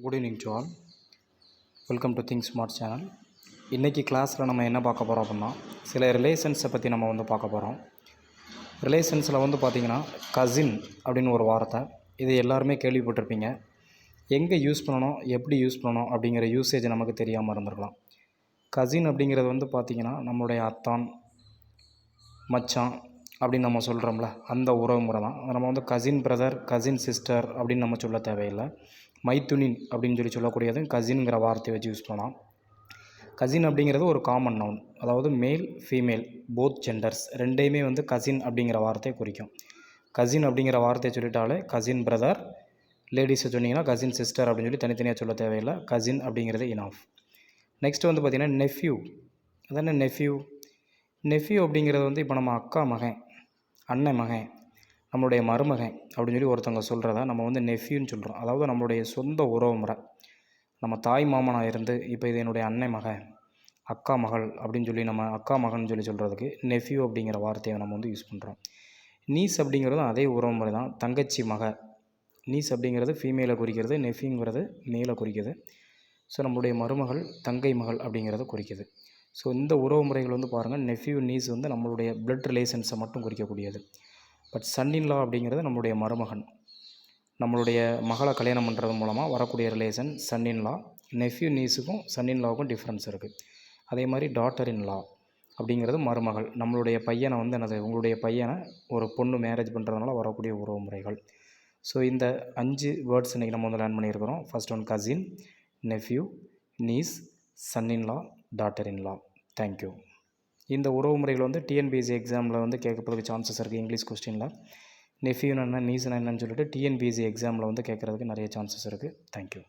Good evening to all. Welcome to think smart channel. இன்றைக்கி கிளாஸில் நம்ம என்ன பார்க்க போகிறோம் அப்படின்னா, சில ரிலேஷன்ஸை பற்றி நம்ம பார்க்க போகிறோம். ரிலேஷன்ஸில் பார்த்திங்கன்னா கசின் அப்படின்னு ஒரு வார்த்தை, இது எல்லாருமே கேள்விப்பட்டிருப்பீங்க. எங்கே யூஸ் பண்ணணும், எப்படி யூஸ் பண்ணணும் அப்படிங்கிற யூசேஜ் நமக்கு தெரியாமல் இருந்திருக்கலாம். கசின் அப்படிங்கிறது பார்த்திங்கன்னா நம்மளுடைய அத்தான், மச்சான் அப்படின்னு நம்ம சொல்கிறோம்ல, அந்த உறவு முறை தான். நம்ம கசின் பிரதர், கசின் சிஸ்டர் அப்படின்னு நம்ம சொல்ல தேவையில்லை. மைத்துனின் அப்படின்னு சொல்லக்கூடியது கசின்ங்கிற வார்த்தையை வச்சு யூஸ் பண்ணலாம். கசின் அப்படிங்கிறது ஒரு காமன் நவுன், அதாவது மேல் ஃபீமேல் போத் ஜெண்டர்ஸ் ரெண்டையுமே கசின் அப்படிங்கிற வார்த்தையை குறிக்கும். கசின் அப்படிங்கிற வார்த்தையை சொல்லிட்டாலே கசின் பிரதர், லேடிஸை சொன்னிங்கன்னா கசின் சிஸ்டர் அப்படின்னு சொல்லி தனித்தனியாக சொல்ல தேவையில்லை. கசின் அப்படிங்கிறது இனாஃப். நெக்ஸ்ட் பார்த்திங்கன்னா நெஃப்யூ. அதான நெஃப்யூ அப்படிங்கிறது இப்போ நம்ம அக்கா மகன், அண்ணன் மகன், நம்மளுடைய மருமகன் அப்படின்னு சொல்லி ஒருத்தவங்க சொல்கிறத நம்ம நெஃப்யூன்னு சொல்கிறோம். அதாவது நம்மளுடைய சொந்த உறவு முறை. நம்ம தாய் மாமனாக இருந்து இப்போ இது என்னுடைய அண்ணன் மகன், அக்கா மகள் அப்படின்னு சொல்லி நம்ம அக்கா மகன் சொல்லி சொல்கிறதுக்கு நெஃப்யூ அப்படிங்கிற வார்த்தையை நம்ம யூஸ் பண்ணுறோம். நீஸ் அப்படிங்கிறதும் அதே உறவு முறை தான். தங்கச்சி மக. நீஸ் அப்படிங்கிறது ஃபீமேலை குறிக்கிறது, நெஃப்யூங்கிறது மேலை குறிக்குது. ஸோ நம்மளுடைய மருமகள் தங்கை மகள் அப்படிங்கிறத குறிக்குது. ஸோ இந்த உறவு முறைகள் பாருங்கள், நெஃப்யூ நீஸ் நம்மளுடைய பிளட் ரிலேஷன்ஸை மட்டும் குறிக்கக்கூடியது. பட் சன்னின்லா அப்படிங்கிறது நம்மளுடைய மருமகன், நம்மளுடைய மகளை கல்யாணம் பண்ணுறது மூலமாக வரக்கூடிய ரிலேஷன் சன்னின்லா. நெஃப்யூ நீஸுக்கும் சன்னின்லாவுக்கும் டிஃப்ரென்ஸ் இருக்குது. அதே மாதிரி டாட்டர் இன் லா அப்படிங்கிறது மருமகள். நம்மளுடைய பையனை என்னது, உங்களுடைய பையனை ஒரு பொண்ணு மேரேஜ் பண்ணுறதுனால வரக்கூடிய உறவு முறைகள். ஸோ இந்த 5 வேர்ட்ஸ் இன்றைக்கி நம்ம லேர்ன் பண்ணியிருக்கிறோம். First one cousin, nephew, niece, son in law, daughter in law. Thank you. இந்த உறவு முறைகள் டிஎன்பிஎஸ்சி எக்ஸாமில் கேட்கறதுக்கு சான்சஸ் இருக்குது. இங்கிலீஷ் கொஸ்டினில் நெஃப்யூன்னு என்ன, நீஸ்னா என்னன்னு சொல்லிட்டு டிஎன்பிஎஸ்சி எக்ஸாமில் கேட்குறதுக்கு நிறைய சான்சஸ் இருக்குது. தேங்க்யூ.